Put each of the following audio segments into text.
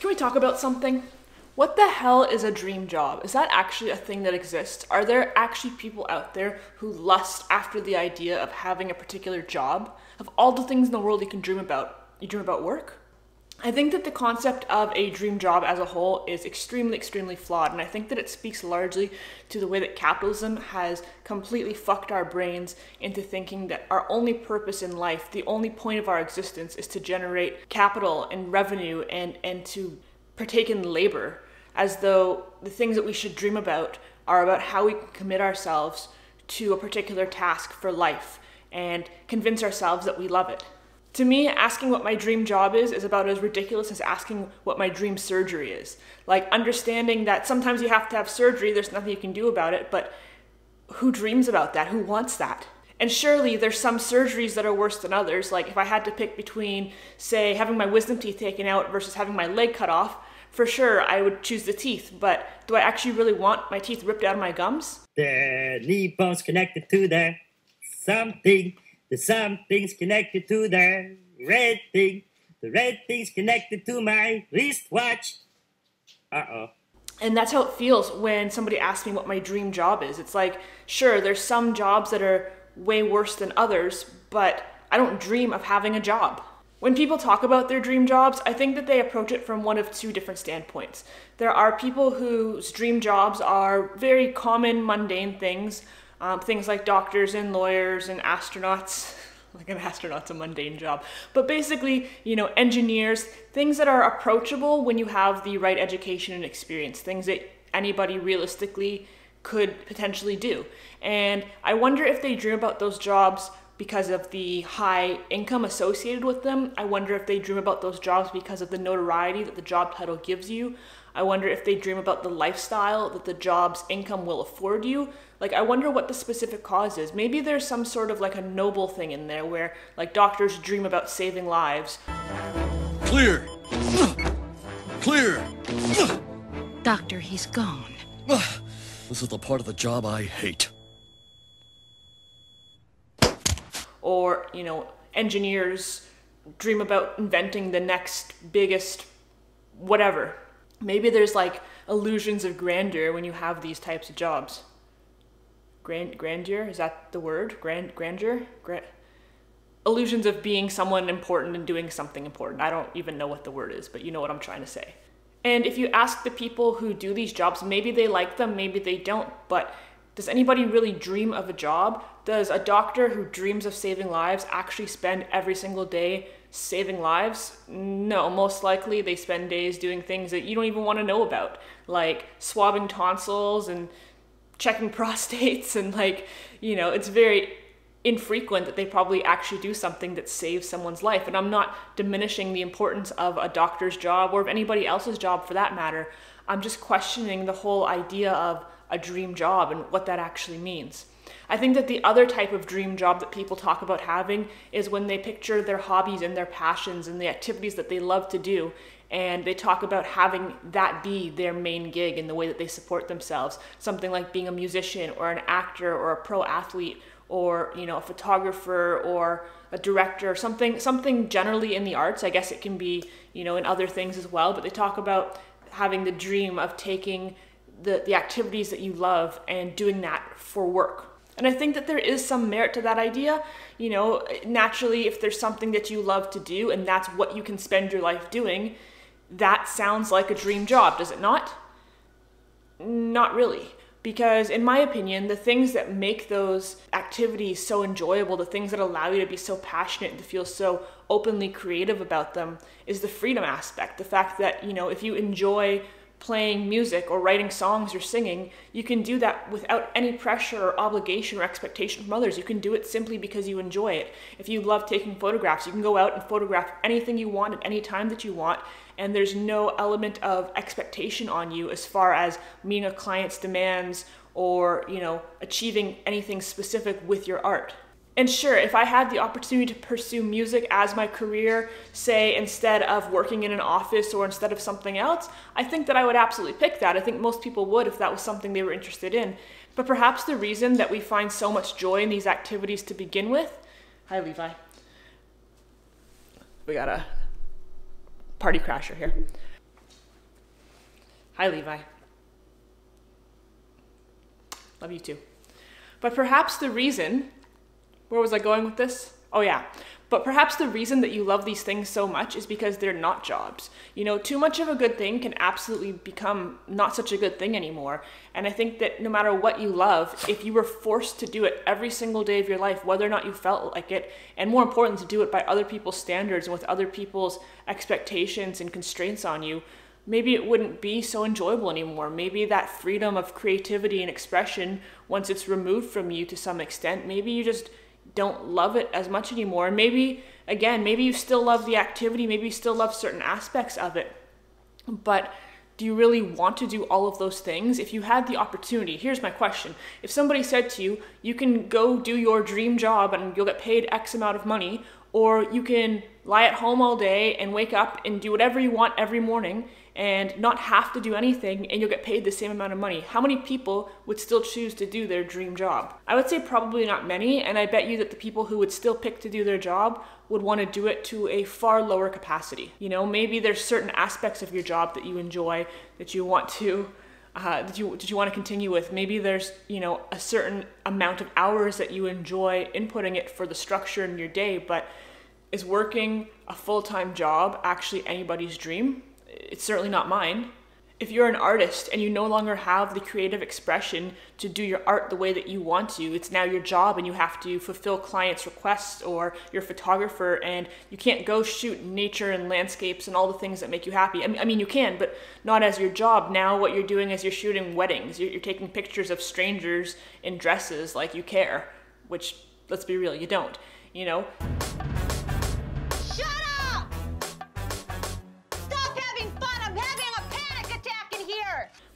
Can we talk about something? What the hell is a dream job? Is that actually a thing that exists? Are there actually people out there who lust after the idea of having a particular job? Of all the things in the world you can dream about, you dream about work? I think that the concept of a dream job as a whole is extremely flawed, and I think that it speaks largely to the way that capitalism has completely fucked our brains into thinking that our only purpose in life, the only point of our existence, is to generate capital and revenue and to partake in labor, as though the things that we should dream about are about how we can commit ourselves to a particular task for life and convince ourselves that we love it. To me, asking what my dream job is about as ridiculous as asking what my dream surgery is. Like, understanding that sometimes you have to have surgery, there's nothing you can do about it, but who dreams about that? Who wants that? And surely there's some surgeries that are worse than others. Like, if I had to pick between, say, having my wisdom teeth taken out versus having my leg cut off, for sure I would choose the teeth, but do I actually really want my teeth ripped out of my gums? The knee bone's connected to the something. The something's connected to the red thing. The red thing's connected to my wristwatch. Uh-oh. And that's how it feels when somebody asks me what my dream job is. It's like, sure, there's some jobs that are way worse than others, but I don't dream of having a job. When people talk about their dream jobs, I think that they approach it from one of two different standpoints. There are people whose dream jobs are very common, mundane things, things like doctors and lawyers and astronauts. Like, an astronaut's a mundane job. But basically, engineers, things that are approachable when you have the right education and experience, things that anybody realistically could potentially do. And I wonder if they dream about those jobs because of the high income associated with them. I wonder if they dream about those jobs because of the notoriety that the job title gives you. I wonder if they dream about the lifestyle that the job's income will afford you. Like, I wonder what the specific cause is. Maybe there's some sort of like a noble thing in there where like doctors dream about saving lives. Clear! Clear! Doctor, he's gone. This is the part of the job I hate. Or, engineers dream about inventing the next biggest whatever. Maybe there's like illusions of grandeur when you have these types of jobs. Grandeur? Is that the word? Grandeur? Illusions of being someone important and doing something important. I don't even know what the word is, but you know what I'm trying to say. And if you ask the people who do these jobs, maybe they like them, maybe they don't, but does anybody really dream of a job? Does a doctor who dreams of saving lives actually spend every single day saving lives? No, most likely they spend days doing things that you don't even want to know about, like swabbing tonsils and checking prostates, and it's very infrequent that they probably actually do something that saves someone's life. And I'm not diminishing the importance of a doctor's job or of anybody else's job for that matter. I'm just questioning the whole idea of a dream job and what that actually means. I think that the other type of dream job that people talk about having is when they picture their hobbies and their passions and the activities that they love to do, and they talk about having that be their main gig in the way that they support themselves. Something like being a musician or an actor or a pro athlete or a photographer or a director, something generally in the arts. I guess it can be in other things as well, but they talk about having the dream of taking the activities that you love and doing that for work. And I think that there is some merit to that idea. Naturally, if there's something that you love to do and that's what you can spend your life doing, that sounds like a dream job, does it not? Not really. Because in my opinion, the things that make those activities so enjoyable, the things that allow you to be so passionate and to feel so openly creative about them, is the freedom aspect. The fact that, if you enjoy playing music or writing songs or singing, you can do that without any pressure or obligation or expectation from others. You can do it simply because you enjoy it. If you love taking photographs, you can go out and photograph anything you want at any time that you want, and there's no element of expectation on you as far as meeting a client's demands or, achieving anything specific with your art. And sure, if I had the opportunity to pursue music as my career, say instead of working in an office or instead of something else, I think that I would absolutely pick that. I think most people would if that was something they were interested in. But perhaps the reason that we find so much joy in these activities to begin with... Hi, Levi. We got a party crasher here. Hi, Levi. Love you too. But perhaps the reason, where was I going with this? Oh yeah. But perhaps the reason that you love these things so much is because they're not jobs. You know, too much of a good thing can absolutely become not such a good thing anymore. And I think that no matter what you love, if you were forced to do it every single day of your life, whether or not you felt like it, and more important, to do it by other people's standards and with other people's expectations and constraints on you, maybe it wouldn't be so enjoyable anymore. Maybe that freedom of creativity and expression, once it's removed from you to some extent, maybe you just don't love it as much anymore. And maybe, again, maybe you still love the activity, maybe you still love certain aspects of it, but do you really want to do all of those things? If you had the opportunity, here's my question. If somebody said to you, you can go do your dream job and you'll get paid X amount of money, or you can lie at home all day and wake up and do whatever you want every morning and not have to do anything and you'll get paid the same amount of money, how many people would still choose to do their dream job? I would say probably not many, and I bet you that the people who would still pick to do their job would want to do it to a far lower capacity. You know, maybe there's certain aspects of your job that you enjoy, that you want to that you want to continue with. Maybe there's, you know, a certain amount of hours that you enjoy inputting it for the structure in your day, but is working a full-time job actually anybody's dream? It's certainly not mine. If you're an artist and you no longer have the creative expression to do your art the way that you want to, it's now your job and you have to fulfill clients' requests, or you're a photographer and you can't go shoot nature and landscapes and all the things that make you happy. I mean, you can, but not as your job. Now what you're doing is you're shooting weddings. You're taking pictures of strangers in dresses like you care, which, let's be real, you don't, you know?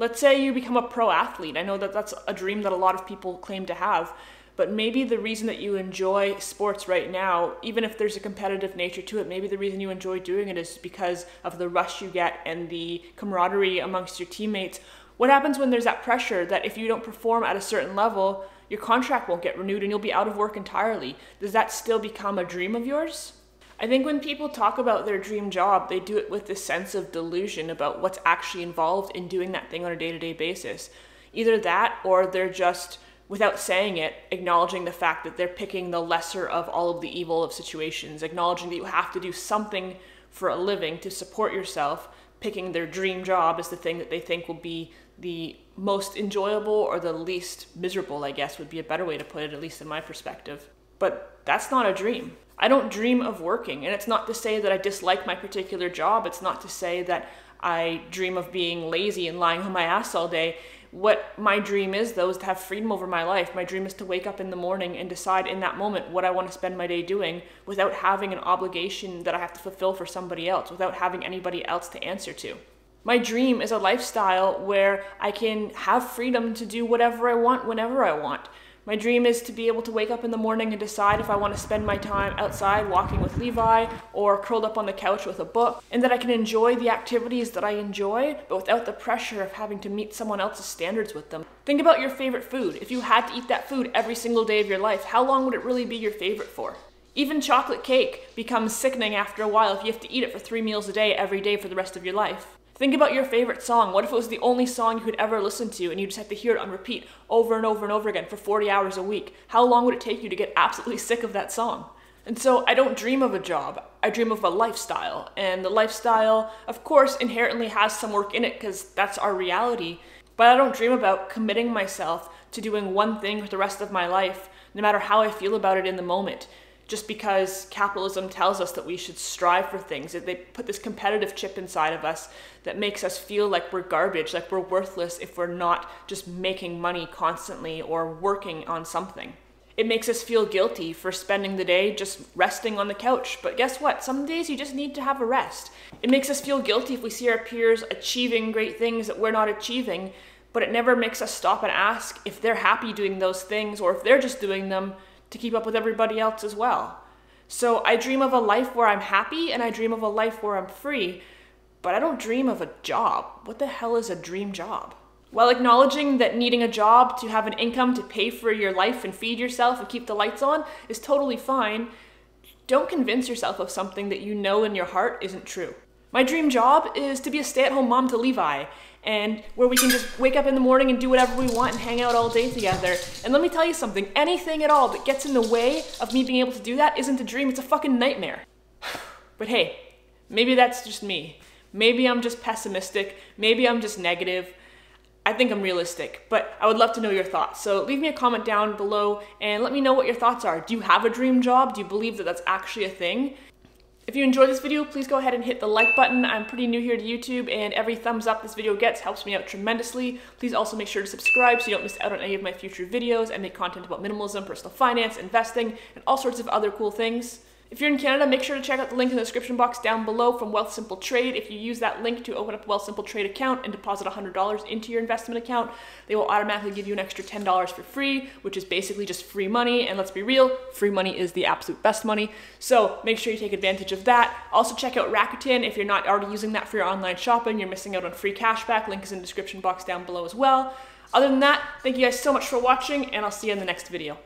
Let's say you become a pro athlete. I know that that's a dream that a lot of people claim to have, but maybe the reason that you enjoy sports right now, even if there's a competitive nature to it, maybe the reason you enjoy doing it is because of the rush you get and the camaraderie amongst your teammates. What happens when there's that pressure that if you don't perform at a certain level, your contract won't get renewed and you'll be out of work entirely? Does that still become a dream of yours? I think when people talk about their dream job, they do it with this sense of delusion about what's actually involved in doing that thing on a day-to-day basis. Either that, or they're just, without saying it, acknowledging the fact that they're picking the lesser of all of the evil of situations, acknowledging that you have to do something for a living to support yourself, picking their dream job as the thing that they think will be the most enjoyable or the least miserable, I guess would be a better way to put it, at least in my perspective. But that's not a dream. I don't dream of working, and it's not to say that I dislike my particular job. It's not to say that I dream of being lazy and lying on my ass all day. What my dream is, though, is to have freedom over my life. My dream is to wake up in the morning and decide in that moment what I want to spend my day doing without having an obligation that I have to fulfill for somebody else, without having anybody else to answer to. My dream is a lifestyle where I can have freedom to do whatever I want whenever I want. My dream is to be able to wake up in the morning and decide if I want to spend my time outside walking with Levi or curled up on the couch with a book, and that I can enjoy the activities that I enjoy, but without the pressure of having to meet someone else's standards with them. Think about your favorite food. If you had to eat that food every single day of your life, how long would it really be your favorite for? Even chocolate cake becomes sickening after a while if you have to eat it for 3 meals a day every day for the rest of your life. Think about your favorite song. What if it was the only song you could ever listen to and you just had to hear it on repeat over and over and over again for 40 hours a week? How long would it take you to get absolutely sick of that song? And so I don't dream of a job, I dream of a lifestyle. And the lifestyle, of course, inherently has some work in it because that's our reality. But I don't dream about committing myself to doing one thing for the rest of my life, no matter how I feel about it in the moment. Just because capitalism tells us that we should strive for things. They put this competitive chip inside of us that makes us feel like we're garbage, like we're worthless if we're not just making money constantly or working on something. It makes us feel guilty for spending the day just resting on the couch. But guess what? Some days you just need to have a rest. It makes us feel guilty if we see our peers achieving great things that we're not achieving, but it never makes us stop and ask if they're happy doing those things or if they're just doing them to keep up with everybody else as well. So I dream of a life where I'm happy and I dream of a life where I'm free, but I don't dream of a job. What the hell is a dream job? While acknowledging that needing a job to have an income to pay for your life and feed yourself and keep the lights on is totally fine, don't convince yourself of something that you know in your heart isn't true. My dream job is to be a stay-at-home mom to Levi, and where we can just wake up in the morning and do whatever we want and hang out all day together. And let me tell you something, anything at all that gets in the way of me being able to do that isn't a dream, it's a fucking nightmare. But hey, maybe that's just me. Maybe I'm just pessimistic, maybe I'm just negative. I think I'm realistic, but I would love to know your thoughts. So leave me a comment down below and let me know what your thoughts are. Do you have a dream job? Do you believe that that's actually a thing? If you enjoyed this video, please go ahead and hit the like button. I'm pretty new here to YouTube, and every thumbs up this video gets helps me out tremendously. Please also make sure to subscribe so you don't miss out on any of my future videos. I make content about minimalism, personal finance, investing, and all sorts of other cool things. If you're in Canada, make sure to check out the link in the description box down below from Wealthsimple Trade. If you use that link to open up a Wealthsimple Trade account and deposit $100 into your investment account, they will automatically give you an extra $10 for free, which is basically just free money. And let's be real, free money is the absolute best money. So make sure you take advantage of that. Also check out Rakuten if you're not already using that for your online shopping. You're missing out on free cashback. Link is in the description box down below as well. Other than that, thank you guys so much for watching, and I'll see you in the next video.